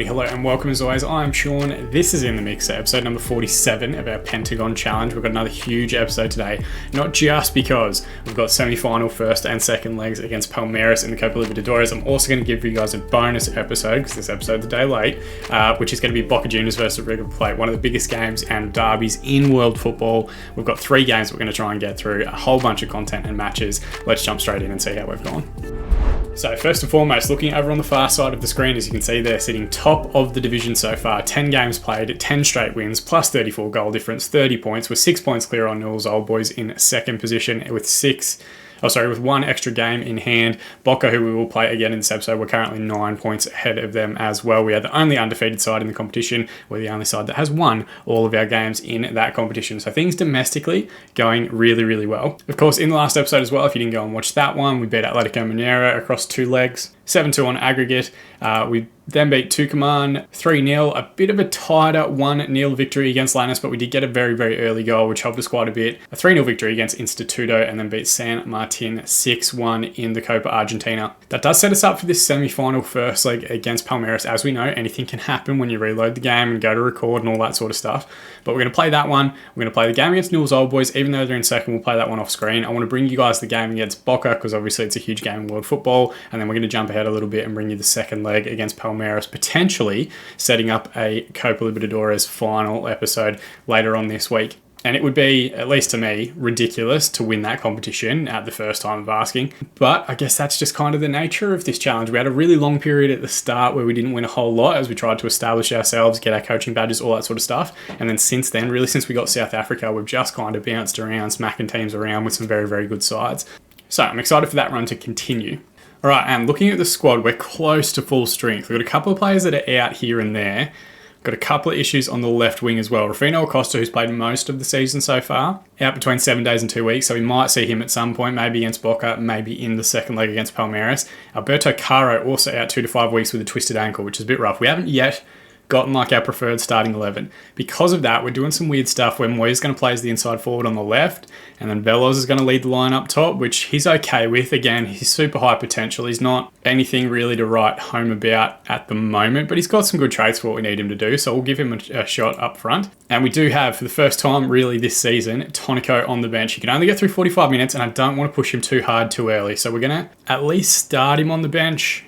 everybody, hello and welcome as always. I'm Sean. This is In The Mix, episode number 47 of our Pentagon challenge. We've got another huge episode today, not just because we've got semi-final first and second legs against Palmeiras in the Copa Libertadores. I'm also going to give you guys a bonus episode, because this episode's a day late, which is going to be Boca Juniors versus River Plate, one of the biggest games and derbies in world football. We've got 3 games we're going to try and get through, a whole bunch of content and matches. Let's jump straight in and see how we've gone. So first and foremost, looking over on the far side of the screen, as you can see there, sitting top of the division so far, 10 games played, 10 straight wins, plus 34 goal difference, 30 points, with 6 points clear on Newell's Old Boys in second position with 1 extra game in hand. Boca, who we will play again in this episode, we're currently 9 points ahead of them as well. We are the only undefeated side in the competition. We're the only side that has won all of our games in that competition. So things domestically going really, really well. Of course, in the last episode as well, if you didn't go and watch that one, we beat Atletico Mineiro across 2 legs, 7-2 on aggregate. We then beat Tucumán 3-0, a bit of a tighter 1-0 victory against Lanús, but we did get a very, very early goal, which helped us quite a bit. A 3-0 victory against Instituto, and then beat San Martin 6-1 in the Copa Argentina. That does set us up for this semi-final first leg against Palmeiras. As we know, anything can happen when you reload the game and go to record and all that sort of stuff. But we're going to play that one. We're going to play the game against Newell's Old Boys. Even though they're in second, we'll play that one off screen. I want to bring you guys the game against Boca, because obviously it's a huge game in world football. And then we're going to jump ahead a little bit and bring you the second leg against Palmeiras, potentially setting up a Copa Libertadores final episode later on this week. And it would be, at least to me, ridiculous to win that competition at the first time of asking. But I guess that's just kind of the nature of this challenge. We had a really long period at the start where we didn't win a whole lot as we tried to establish ourselves, get our coaching badges, all that sort of stuff. And then since then, really since we got South Africa, we've just kind of bounced around, smacking teams around with some very, very good sides. So I'm excited for that run to continue. All right, and looking at the squad, we're close to full strength. We've got a couple of players that are out here and there. Got a couple of issues on the left wing as well. Rufino Acosta, who's played most of the season so far, out between 7 days and 2 weeks, so we might see him at some point, maybe against Boca, maybe in the second leg against Palmeiras. Alberto Caro also out 2 to 5 weeks with a twisted ankle, which is a bit rough. We haven't yet gotten like our preferred starting 11. Because of that, we're doing some weird stuff where Moya's going to play as the inside forward on the left, and then Veloz is going to lead the line up top, which he's okay with. Again, he's super high potential. He's not anything really to write home about at the moment, but he's got some good traits for what we need him to do, so we'll give him a shot up front. And we do have, for the first time really this season, Tonico on the bench. He can only get through 45 minutes, and I don't want to push him too hard too early, so we're going to at least start him on the bench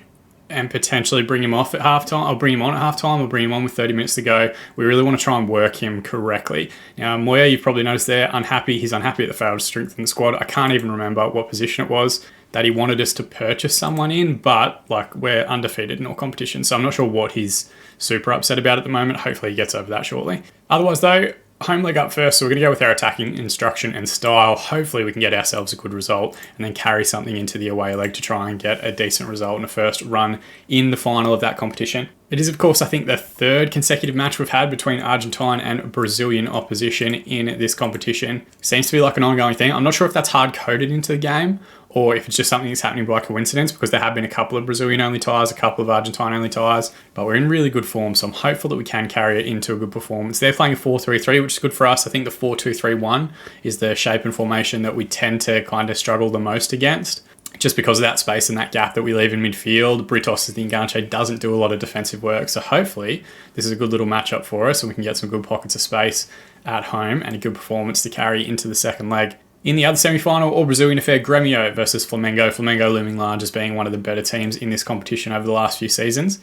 and potentially bring him off at halftime. I'll bring him on at halftime. I'll bring him on with 30 minutes to go. We really want to try and work him correctly. Now, Moya, you've probably noticed there, unhappy. He's unhappy at the failed strength in the squad. I can't even remember what position it was that he wanted us to purchase someone in, but like we're undefeated in all competitions, so I'm not sure what he's super upset about at the moment. Hopefully he gets over that shortly. Otherwise though, home leg up first, so we're going to go with our attacking instruction and style. Hopefully we can get ourselves a good result and then carry something into the away leg to try and get a decent result in a first run in the final of that competition. It is, of course, I think the 3rd consecutive match we've had between Argentine and Brazilian opposition in this competition. Seems to be like an ongoing thing. I'm not sure if that's hard-coded into the game or if it's just something that's happening by coincidence, because there have been a couple of Brazilian-only ties, a couple of Argentine-only ties, but we're in really good form, so I'm hopeful that we can carry it into a good performance. They're playing a 4-3-3, which is good for us. I think the 4-2-3-1 is the shape and formation that we tend to kind of struggle the most against, just because of that space and that gap that we leave in midfield. Britos as the enganche doesn't do a lot of defensive work, so hopefully this is a good little matchup for us and we can get some good pockets of space at home and a good performance to carry into the second leg. In the other semi-final, all Brazilian affair, Grêmio versus Flamengo. Flamengo looming large as being one of the better teams in this competition over the last few seasons.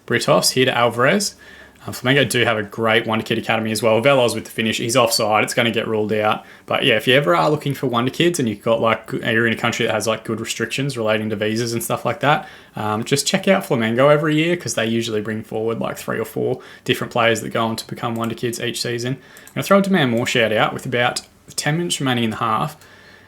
Britos here to Alvarez. Flamengo do have a great Wonder Kid Academy as well. Veloz with the finish. He's offside. It's going to get ruled out. But yeah, if you ever are looking for Wonder Kids and you've got you're in a country that has like good restrictions relating to visas and stuff like that, just check out Flamengo every year, because they usually bring forward like 3 or 4 different players that go on to become Wonder Kids each season. I'm going to throw a Demand More shout out with about 10 minutes remaining in the half.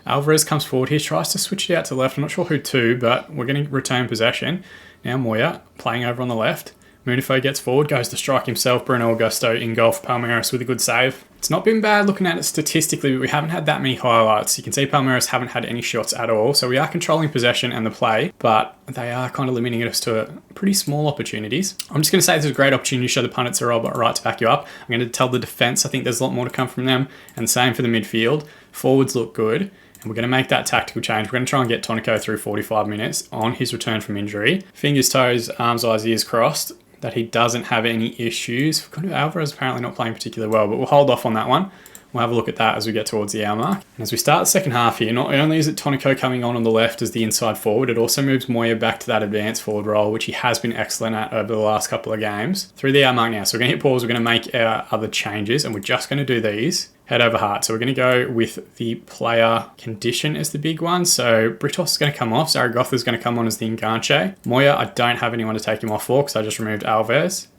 Alvarez comes forward here, tries to switch it out to the left. I'm not sure who to, but we're going to retain possession. Now Moya playing over on the left. Munifo gets forward, goes to strike himself. Bruno Augusto engulf Palmeiras with a good save. It's not been bad looking at it statistically, but we haven't had that many highlights. You can see Palmeiras haven't had any shots at all, so we are controlling possession and the play, but they are kind of limiting us to pretty small opportunities. I'm just going to say this is a great opportunity to show the pundits are all right to back you up. I'm going to tell the defence I think there's a lot more to come from them, and same for the midfield. Forwards look good. And we're going to make that tactical change. We're going to try and get Tonico through 45 minutes on his return from injury. Fingers, toes, arms, eyes, ears crossed that he doesn't have any issues. Alvarez apparently not playing particularly well, but we'll hold off on that one. We'll have a look at that as we get towards the hour mark. And as we start the second half here, not only is it Tonico coming on the left as the inside forward, it also moves Moya back to that advanced forward role, which he has been excellent at over the last couple of games. Through the hour mark now, so we're going to hit pause, we're going to make our other changes, and we're just going to do these head over heart. So we're going to go with the player condition as the big one. So Britos is going to come off, Zaragoza is going to come on as the Enganche. Moya, I don't have anyone to take him off for because I just removed Axel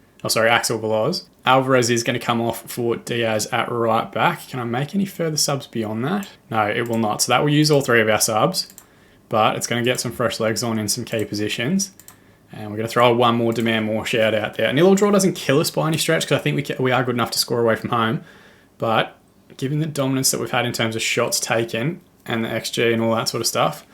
Veloz. Alvarez is going to come off for Diaz at right back. Can I make any further subs beyond that? No, it will not. So that will use all three of our subs, but it's going to get some fresh legs on in some key positions. And we're going to throw one more demand more shout out there. A nil draw doesn't kill us by any stretch because I think we are good enough to score away from home. But given the dominance that we've had in terms of shots taken and the XG and all that sort of stuff,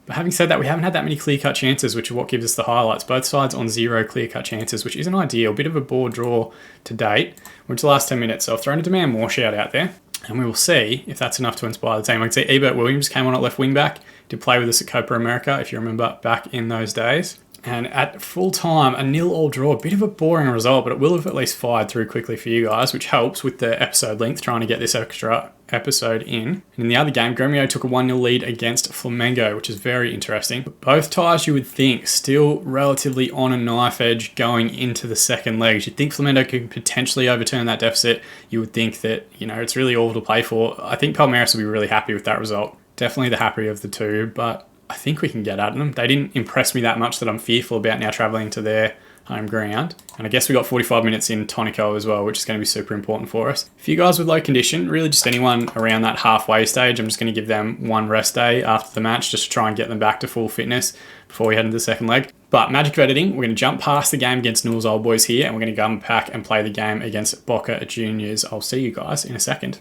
but having said that, we haven't had that many clear-cut chances, which is what gives us the highlights. Both sides on 0 clear-cut chances, which isn't ideal. Bit of a board draw to date. We're into the last 10 minutes, so I've thrown a demand more shout out there, and we will see if that's enough to inspire the team. I can see Ebert Williams came on at left wing-back, did play with us at Copa America, if you remember, back in those days. And at full time, a 0-0 draw, a bit of a boring result, but it will have at least fired through quickly for you guys, which helps with the episode length, trying to get this extra episode in. And in the other game, Gremio took a 1-0 lead against Flamengo, which is very interesting. Both ties, you would think, still relatively on a knife edge going into the second legs. You'd think Flamengo could potentially overturn that deficit. You would think that, it's really all to play for. I think Palmeiras will be really happy with that result. Definitely the happier of the two, but I think we can get at them. They didn't impress me that much that I'm fearful about now travelling to their home ground. And I guess we got 45 minutes in Tonico as well, which is going to be super important for us. If you guys with low condition, really just anyone around that halfway stage, I'm just going to give them one rest day after the match just to try and get them back to full fitness before we head into the second leg. But magic of editing, we're going to jump past the game against Newell's Old Boys here, and we're going to come back and play the game against Boca Juniors. I'll see you guys in a second.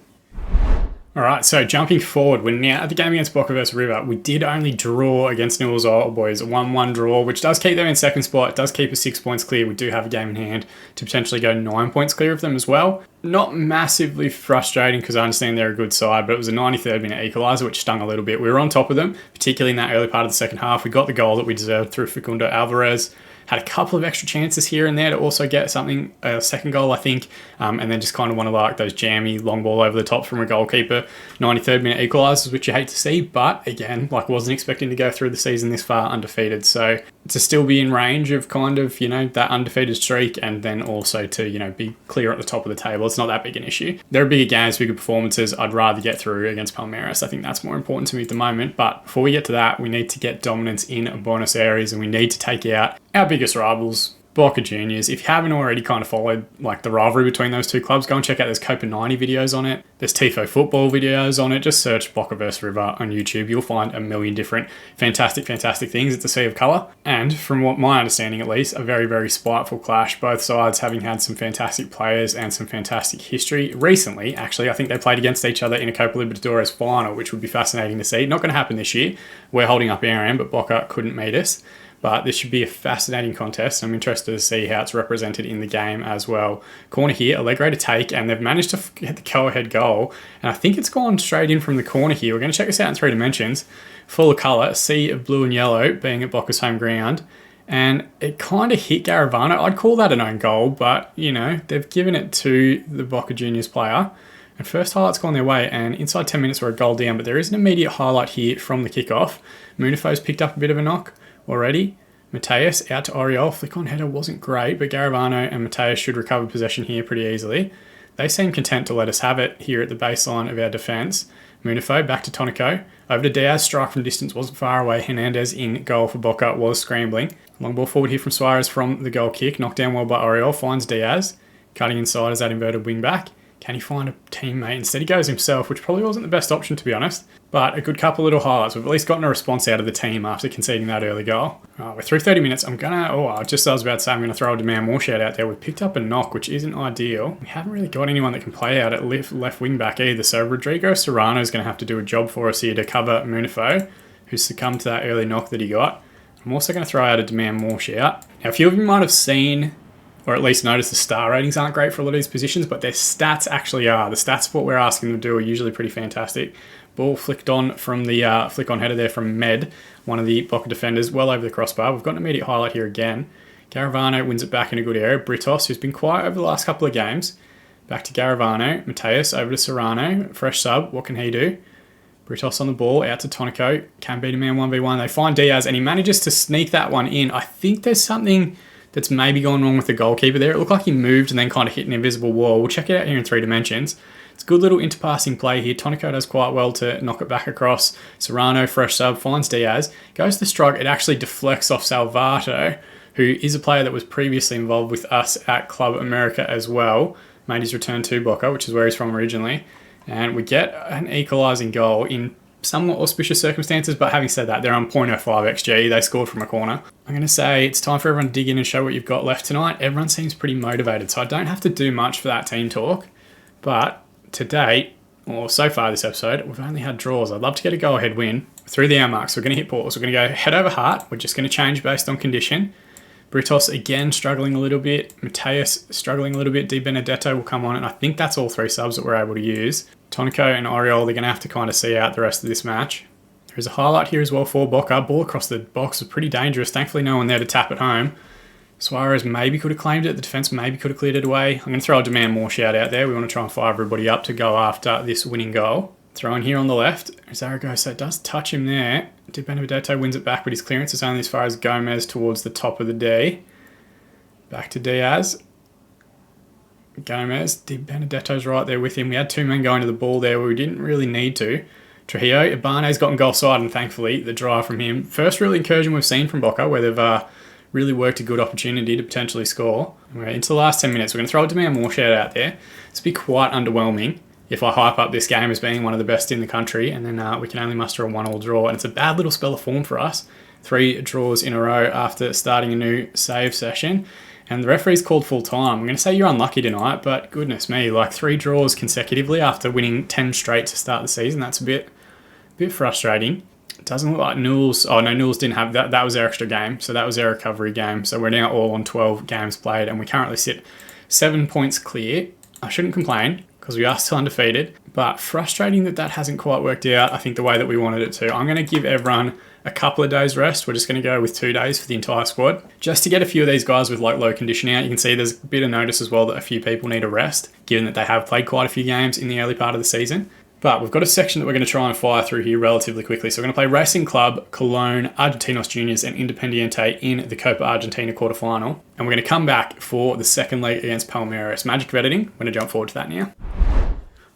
All right, so jumping forward, we're now at the game against Boca versus River. We did only draw against Newell's Old Boys, a 1-1 draw, which does keep them in second spot. It does keep us 6 points clear. We do have a game in hand to potentially go 9 points clear of them as well. Not massively frustrating because I understand they're a good side, but it was a 93rd minute equaliser, which stung a little bit. We were on top of them, particularly in that early part of the second half. We got the goal that we deserved through Facundo Alvarez. Had a couple of extra chances here and there to also get something, a second goal, I think, and then just kind of one of like those jammy long ball over the top from a goalkeeper. 93rd minute equalisers, which you hate to see, but again, wasn't expecting to go through the season this far undefeated. So to still be in range of kind of, that undefeated streak and then also to, be clear at the top of the table, it's not that big an issue. There are bigger games, bigger performances. I'd rather get through against Palmeiras. I think that's more important to me at the moment. But before we get to that, we need to get dominance in Buenos Aires and we need to take out our biggest rivals, Boca Juniors. If you haven't already kind of followed the rivalry between those two clubs, go and check out there's Copa 90 videos on it. There's Tifo football videos on it. Just search Boca vs River on YouTube. You'll find a million different fantastic things. It's a sea of colour. And from what my understanding at least, a very, very spiteful clash. Both sides having had some fantastic players and some fantastic history. Recently, actually, I think they played against each other in a Copa Libertadores final, which would be fascinating to see. Not going to happen this year. We're holding up our end, but Boca couldn't meet us. But this should be a fascinating contest. I'm interested to see how it's represented in the game as well. Corner here, Allegro to take, and they've managed to get the go-ahead goal. And I think it's gone straight in from the corner here. We're going to check this out in 3 dimensions. Full of colour, a sea of blue and yellow, being at Boca's home ground. And it kind of hit Garavano. I'd call that an own goal, but, they've given it to the Boca Juniors player. And first highlight's gone their way, and inside 10 minutes we're a goal down, but there is an immediate highlight here from the kickoff. Munifo's picked up a bit of a knock already. Mateus out to Oriol. Flick on header wasn't great, but Garavano and Mateus should recover possession here pretty easily. They seem content to let us have it here at the baseline of our defence. Munifo back to Tonico. Over to Diaz. Strike from distance wasn't far away. Hernandez in goal for Boca was scrambling. Long ball forward here from Suarez from the goal kick. Knocked down well by Oriol. Finds Diaz. Cutting inside as that inverted wing back. Can he find a teammate? Instead he goes himself, which probably wasn't the best option to be honest. But a good couple of little highlights. We've at least gotten a response out of the team after conceding that early goal. We're through 30 minutes. I'm going to throw a demand more shout out there. We've picked up a knock, which isn't ideal. We haven't really got anyone that can play out at left wing back either. So Rodrigo Serrano is going to have to do a job for us here to cover Munifo, who's succumbed to that early knock that he got. I'm also going to throw out a demand more shout. Now, a few of you might have seen or at least notice the star ratings aren't great for a lot of these positions, but their stats actually are. The stats of what we're asking them to do are usually pretty fantastic. Ball flicked on from the flick on header there from Med, one of the Boca defenders, well over the crossbar. We've got an immediate highlight here again. Garavano wins it back in a good area. Britos, who's been quiet over the last couple of games. Back to Garavano. Mateus over to Serrano. Fresh sub. What can he do? Britos on the ball. Out to Tonico. Can beat a man 1v1. They find Diaz and he manages to sneak that one in. I think there's something that's maybe gone wrong with the goalkeeper there. It looked like he moved and then kind of hit an invisible wall. We'll check it out here in 3 dimensions. It's a good little interpassing play here. Tonico does quite well to knock it back across. Serrano, fresh sub, finds Diaz. Goes to the strike. It actually deflects off Salvato, who is a player that was previously involved with us at Club America as well. Made his return to Boca, which is where he's from originally. And we get an equalising goal in somewhat auspicious circumstances, but having said that, they're on 0.05 XG. They scored from a corner. I'm going to say it's time for everyone to dig in and show what you've got left tonight. Everyone seems pretty motivated, so I don't have to do much for that team talk. But to date, or so far this episode, we've only had draws. I'd love to get a go-ahead win through the hour mark. So we're going to hit pause. We're going to go head over heart. We're just going to change based on condition. Britos again struggling a little bit. Mateus struggling a little bit. Di Benedetto will come on, and I think that's all 3 subs that we're able to use. Tonico and Oriol, they're going to have to kind of see out the rest of this match. There's a highlight here as well for Boca. Ball across the box was pretty dangerous. Thankfully, no one there to tap it home. Suarez maybe could have claimed it. The defence maybe could have cleared it away. I'm going to throw a demand more shout out there. We want to try and fire everybody up to go after this winning goal. Throw in here on the left. Zaragoza does touch him there. Di Benedetto wins it back, but his clearance is only as far as Gomez towards the top of the D. Back to Diaz. Gomez. Di Benedetto's right there with him. We had 2 men going to the ball there where we didn't really need to. Trujillo. Ibane's gotten goal side, and thankfully the drive from him. First real incursion we've seen from Boca where they've really worked a good opportunity to potentially score. We're into the last 10 minutes. We're going to throw a demand more shout out there. It's be quite underwhelming if I hype up this game as being one of the best in the country, and then we can only muster a 1-1 draw. And it's a bad little spell of form for us. 3 draws in a row after starting a new save session. And the referee's called full time. I'm going to say you're unlucky tonight, but goodness me, like 3 draws consecutively after winning 10 straight to start the season. That's a bit frustrating. It doesn't look like Newell's... Oh, no, Newell's didn't have... That was their extra game, so that was their recovery game. So we're now all on 12 games played, and we currently sit 7 points clear. I shouldn't complain, because we are still undefeated, but frustrating that hasn't quite worked out, I think, the way that we wanted it to. I'm going to give everyone a couple of days rest. We're just going to go with 2 days for the entire squad, just to get a few of these guys with like low conditioning out. You can see there's a bit of notice as well that a few people need a rest, given that they have played quite a few games in the early part of the season. But we've got a section that we're going to try and fire through here relatively quickly. So we're going to play Racing Club, Cologne, Argentinos Juniors, and Independiente in the Copa Argentina quarterfinal. And we're going to come back for the second leg against Palmeiras. Magic of editing. We're going to jump forward to that now.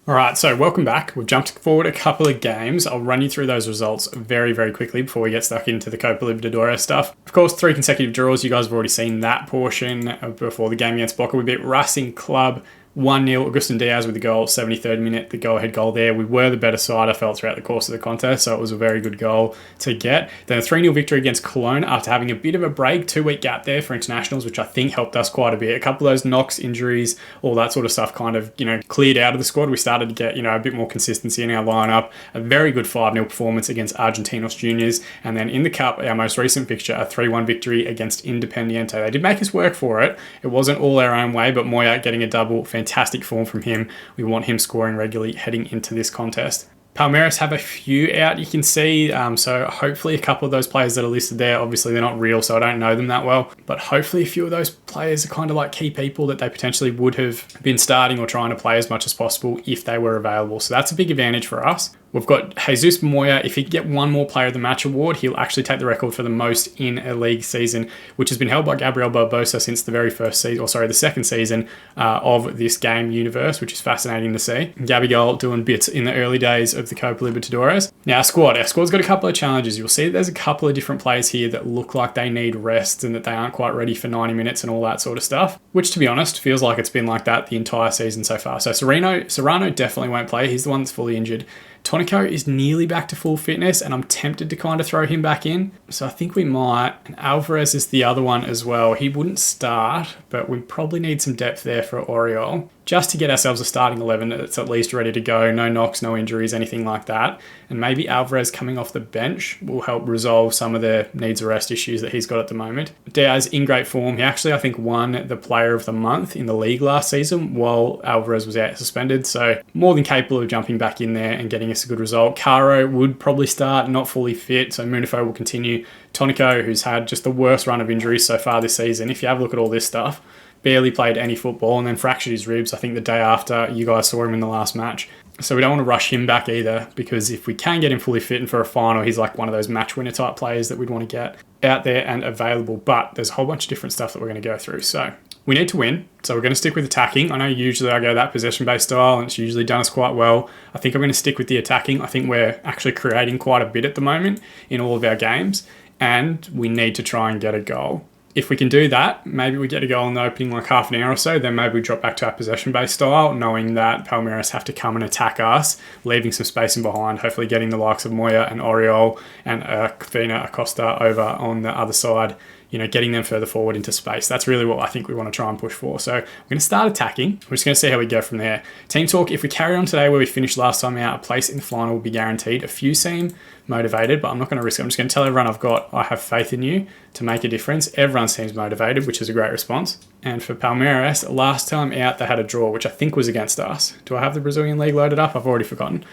All right, so welcome back. We've jumped forward a couple of games. I'll run you through those results very, very quickly before we get stuck into the Copa Libertadores stuff. Of course, 3 consecutive draws. You guys have already seen that portion before the game against Boca. We beat Racing Club 1-0, Agustin Diaz with the goal, 73rd minute, the go-ahead goal there. We were the better side, I felt, throughout the course of the contest, so it was a very good goal to get. Then a 3-0 victory against Cologne after having a bit of a break, 2-week gap there for internationals, which I think helped us quite a bit. A couple of those knocks, injuries, all that sort of stuff kind of, cleared out of the squad. We started to get, a bit more consistency in our lineup. A very good 5-0 performance against Argentinos Juniors. And then in the Cup, our most recent fixture, a 3-1 victory against Independiente. They did make us work for it. It wasn't all our own way, but Moya getting a double, fantastic form from him. We want him scoring regularly heading into this contest. Palmeiras have a few out, you can see, so hopefully a couple of those players that are listed there, obviously they're not real, so I don't know them that well, but hopefully a few of those players are kind of like key people that they potentially would have been starting or trying to play as much as possible if they were available. So that's a big advantage for us. We've got Jesus Moya. If he can get one more Player of the Match award, he'll actually take the record for the most in a league season, which has been held by Gabriel Barbosa since the very first season, the second season of this game universe, which is fascinating to see. Gabigol doing bits in the early days of the Copa Libertadores. Now, our squad's got a couple of challenges. You'll see that there's a couple of different players here that look like they need rest and that they aren't quite ready for 90 minutes and all that sort of stuff, which, to be honest, feels like it's been like that the entire season so far. So Serrano definitely won't play. He's the one that's fully injured. Tonico is nearly back to full fitness, and I'm tempted to kind of throw him back in. So I think we might. And Alvarez is the other one as well. He wouldn't start, but we probably need some depth there for Oriol, just to get ourselves a starting 11 that's at least ready to go. No knocks, no injuries, anything like that. And maybe Alvarez coming off the bench will help resolve some of the needs of rest issues that he's got at the moment. Diaz in great form. He actually, I think, won the Player of the Month in the league last season while Alvarez was out suspended. So more than capable of jumping back in there and getting us a good result. Caro would probably start, not fully fit, so Munifo will continue. Tonico, who's had just the worst run of injuries so far this season, if you have a look at all this stuff, barely played any football and then fractured his ribs, I think the day after you guys saw him in the last match. So we don't want to rush him back either, because if we can get him fully fit and for a final, he's like one of those match winner type players that we'd want to get out there and available. But there's a whole bunch of different stuff that we're going to go through. So we need to win. So we're going to stick with attacking. I know usually I go that possession-based style and it's usually done us quite well. I think I'm going to stick with the attacking. I think we're actually creating quite a bit at the moment in all of our games, and we need to try and get a goal. If we can do that, maybe we get a goal in the opening like half an hour or so, then maybe we drop back to our possession-based style, knowing that Palmeiras have to come and attack us, leaving some space in behind, hopefully getting the likes of Moya and Oriol and Fina Acosta over on the other side, getting them further forward into space. That's really what I think we want to try and push for. So we're going to start attacking. We're just going to see how we go from there. Team talk, if we carry on today where we finished last time out, a place in the final will be guaranteed. A few seem motivated, but I'm not going to risk it. I'm just going to tell everyone I have faith in you to make a difference. Everyone seems motivated, which is a great response. And for Palmeiras, last time out they had a draw, which I think was against us. Do I have the Brazilian League loaded up? I've already forgotten.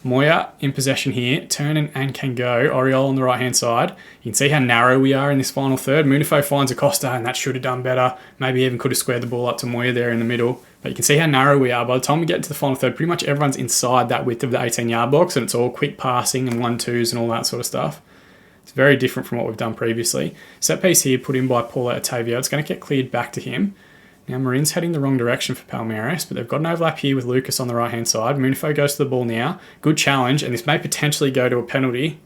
Moya in possession here, turning and can go. Oriol on the right-hand side. You can see how narrow we are in this final third. Munifo finds Acosta, and that should have done better. Maybe even could have squared the ball up to Moya there in the middle. But you can see how narrow we are. By the time we get to the final third, pretty much everyone's inside that width of the 18-yard box, and it's all quick passing and 1-2s and all that sort of stuff. It's very different from what we've done previously. Set piece here put in by Paulo Otavio. It's going to get cleared back to him. Now, Marin's heading the wrong direction for Palmeiras, but they've got an overlap here with Lucas on the right-hand side. Munifo goes to the ball now. Good challenge, and this may potentially go to a penalty.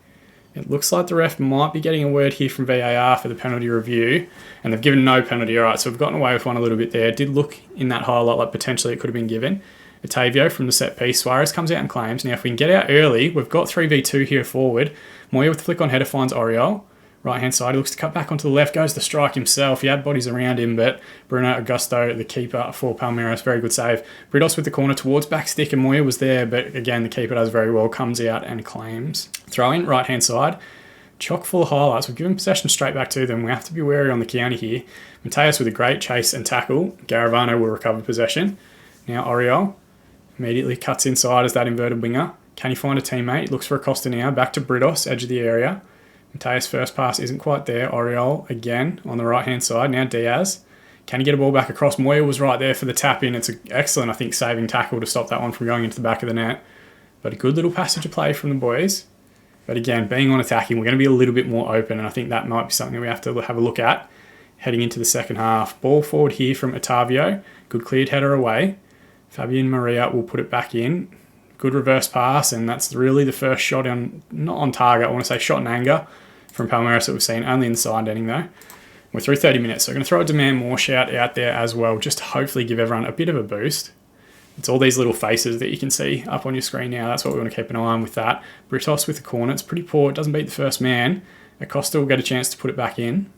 It looks like the ref might be getting a word here from VAR for the penalty review, and they've given no penalty. All right, so we've gotten away with one a little bit there. It did look in that highlight like potentially it could have been given. Otavio from the set piece. Suarez comes out and claims. Now, if we can get out early, we've got 3v2 here forward. Moya with the flick on header finds Oriol. Right-hand side, he looks to cut back onto the left, goes to strike himself. He had bodies around him, but Bruno Augusto, the keeper for Palmeiras, very good save. Britos with the corner towards back stick, and Moya was there, but again, the keeper does very well, comes out and claims. Throw in, right-hand side, chock full of highlights. We've given possession straight back to them. We have to be wary on the counter here. Mateus with a great chase and tackle. Garavano will recover possession. Now Oriol immediately cuts inside as that inverted winger. Can he find a teammate? Looks for Acosta now, back to Britos, edge of the area. Mateus' first pass isn't quite there. Oriol again on the right-hand side. Now Diaz. Can he get a ball back across? Moya was right there for the tap-in. It's an excellent, I think, saving tackle to stop that one from going into the back of the net. But a good little passage of play from the boys. But again, being on attacking, we're going to be a little bit more open, and I think that might be something we have to have a look at heading into the second half. Ball forward here from Otavio. Good cleared header away. Fabian Maria will put it back in. Good reverse pass, and that's really the first shot not on target, I want to say shot in anger from Palmeiras that we've seen, only in the side ending though. We're through 30 minutes, so we're going to throw a demand more shout out there as well, just to hopefully give everyone a bit of a boost. It's all these little faces that you can see up on your screen now. That's what we want to keep an eye on with that. Britos with the corner. It's pretty poor. It doesn't beat the first man. Acosta will get a chance to put it back in.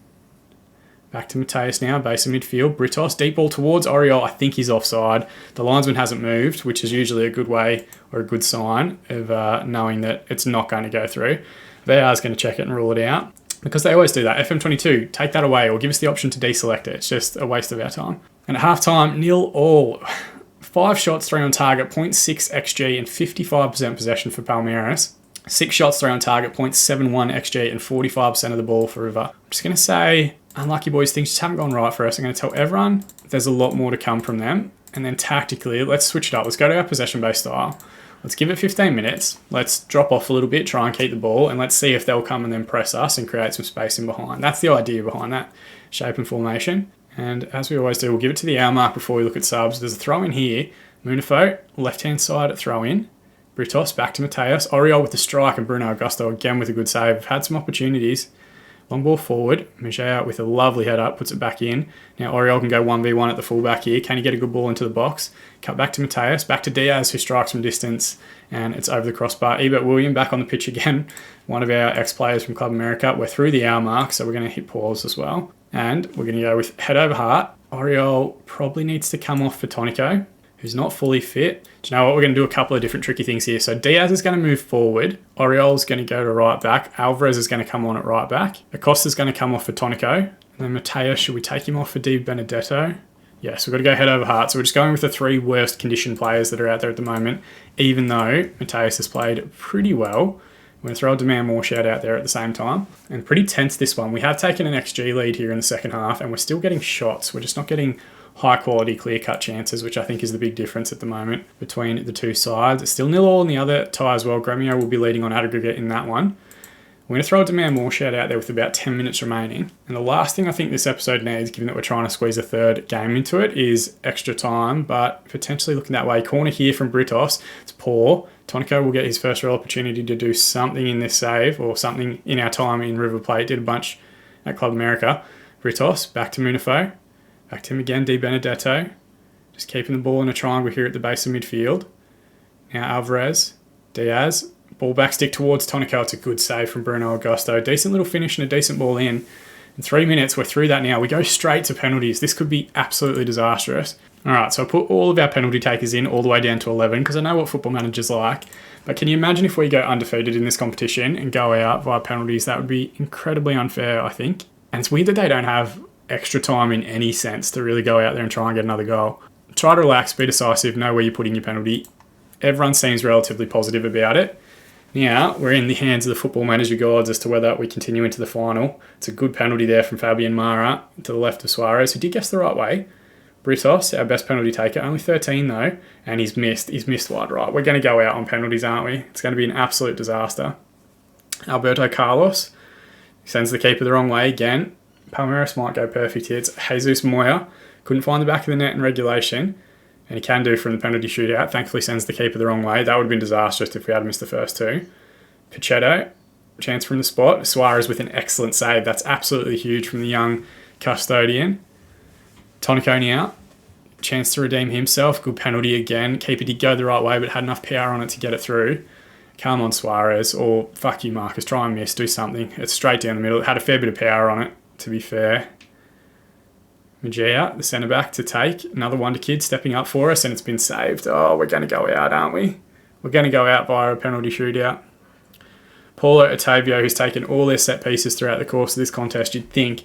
Back to Mateus now, base of midfield. Britos, deep ball towards Oriol. I think he's offside. The linesman hasn't moved, which is usually a good way or a good sign of knowing that it's not going to go through. VAR is going to check it and rule it out, because they always do that. FM22, take that away or give us the option to deselect it. It's just a waste of our time. And at halftime, 0-0. 5 shots, 3 on target, 0.6 XG and 55% possession for Palmeiras. 6 shots, 3 on target, 0.71 XG and 45% of the ball for River. I'm just going to say, unlucky boys, things just haven't gone right for us. I'm going to tell everyone there's a lot more to come from them. And then tactically, let's switch it up. Let's go to our possession-based style. Let's give it 15 minutes. Let's drop off a little bit, try and keep the ball, and let's see if they'll come and then press us and create some space in behind. That's the idea behind that shape and formation. And as we always do, we'll give it to the hour mark before we look at subs. There's a throw in here. Munifo, left-hand side throw in. Britos, back to Mateus. Oriol with the strike, and Bruno Augusto again with a good save. Had some opportunities. Long ball forward. Mejia with a lovely head up, puts it back in. Now Oriol can go 1v1 at the fullback here. Can he get a good ball into the box? Cut back to Mateus, back to Diaz, who strikes from distance, and it's over the crossbar. Ebert William back on the pitch again. One of our ex-players from Club America. We're through the hour mark, so we're going to hit pause as well. And we're going to go with head over heart. Oriol probably needs to come off for Tonico, who's not fully fit. Do you know what? We're going to do a couple of different tricky things here. So Diaz is going to move forward. Oriol's going to go to right back. Alvarez is going to come on at right back. Acosta's going to come off for Tonico. And then Mateus, should we take him off for Di Benedetto? Yes, we've got to go head over heart. So we're just going with the 3 worst conditioned players that are out there at the moment, even though Mateus has played pretty well. I'm going to throw a demand more shout out there at the same time. And pretty tense this one. We have taken an XG lead here in the second half, and we're still getting shots. We're just not getting high quality, clear cut chances, which I think is the big difference at the moment between the two sides. It's still 0-all in the other tie as well. Gremio will be leading on aggregate in that one. We're going to throw a demand more shout out there with about 10 minutes remaining. And the last thing I think this episode needs, given that we're trying to squeeze a third game into it, is extra time, but potentially looking that way. Corner here from Britos. It's poor. Tonico will get his first real opportunity to do something in this save, or something in our time in River Plate. Did a bunch at Club America. Britos, back to Munifo. Back to him again, Di Benedetto. Just keeping the ball in a triangle here at the base of midfield. Now Alvarez, Diaz. Ball back stick towards Tonico. It's a good save from Bruno Augusto. Decent little finish and a decent ball in. In 3 minutes, we're through that now. We go straight to penalties. This could be absolutely disastrous. All right, so I put all of our penalty takers in all the way down to 11 because I know what football managers like. But can you imagine if we go undefeated in this competition and go out via penalties? That would be incredibly unfair, I think. And it's weird that they don't have extra time in any sense to really go out there and try and get another goal. Try to relax, be decisive, know where you're putting your penalty. Everyone seems relatively positive about it. Now, we're in the hands of the football manager gods as to whether we continue into the final. It's a good penalty there from Fabian Mara to the left of Suarez, who did guess the right way. Britos, our best penalty taker, only 13 though, and he's missed wide right. We're going to go out on penalties, aren't we? It's going to be an absolute disaster. Alberto Carlos sends the keeper the wrong way again. Palmeiras might go perfect here. It's Jesus Moya. Couldn't find the back of the net in regulation. And he can do from the penalty shootout. Thankfully sends the keeper the wrong way. That would have been disastrous if we had missed the first 2. Pichetto, chance from the spot. Suarez with an excellent save. That's absolutely huge from the young custodian. Tonico now. Chance to redeem himself. Good penalty again. Keeper did go the right way, but had enough power on it to get it through. Come on, Suarez. Or fuck you, Marcus. Try and miss. Do something. It's straight down the middle. It had a fair bit of power on it, to be fair. Mejia, the centre-back, to take. Another wonder kid stepping up for us, and it's been saved. Oh, we're going to go out, aren't we? We're going to go out via a penalty shootout. Paulo Otavio, who's taken all their set pieces throughout the course of this contest, you'd think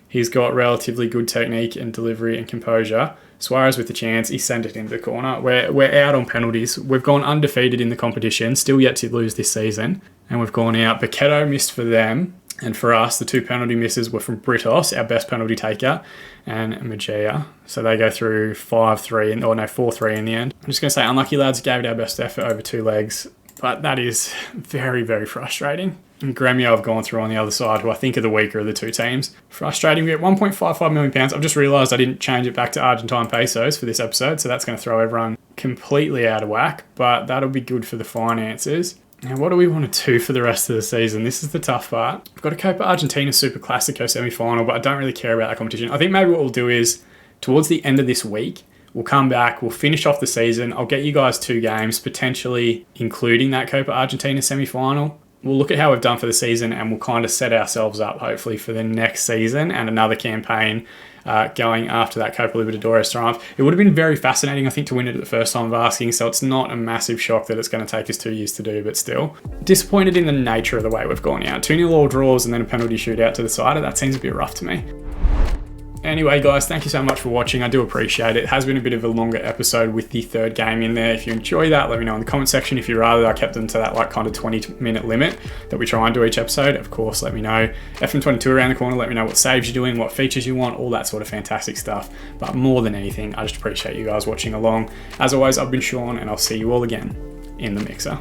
he's got relatively good technique and delivery and composure. Suarez with the chance, he sent it into the corner. We're out on penalties. We've gone undefeated in the competition, still yet to lose this season, and we've gone out. Paquetto missed for them. And for us, the 2 penalty misses were from Britos, our best penalty taker, and Mejia. So they go through 4-3 in the end. I'm just going to say, unlucky lads, gave it our best effort over 2 legs. But that is very, very frustrating. And Gremio have gone through on the other side, who I think are the weaker of the 2 teams. Frustrating. We get £1.55 million. I've just realised I didn't change it back to Argentine pesos for this episode, so that's going to throw everyone completely out of whack. But that'll be good for the finances. Now, what do we want to do for the rest of the season? This is the tough part. We've got to Copa Argentina Superclasico semi-final, but I don't really care about that competition. I think maybe what we'll do is, towards the end of this week, we'll come back, we'll finish off the season. I'll get you guys 2 games, potentially including that Copa Argentina semi-final. We'll look at how we've done for the season, and we'll kind of set ourselves up, hopefully, for the next season and another campaign going after that Copa Libertadores triumph. It would have been very fascinating, I think, to win it at the first time of asking, so it's not a massive shock that it's going to take us 2 years to do, but still. Disappointed in the nature of the way we've gone out. 2-0 all draws and then a penalty shootout to the side. That seems a bit rough to me. Anyway, guys, thank you so much for watching. I do appreciate it. It has been a bit of a longer episode with the 3rd game in there. If you enjoy that, let me know in the comment section. If you'd rather I kept them to that kind of 20-minute limit that we try and do each episode, of course, let me know. FM22 around the corner, let me know what saves you're doing, what features you want, all that sort of fantastic stuff. But more than anything, I just appreciate you guys watching along. As always, I've been Sean, and I'll see you all again in the mixer.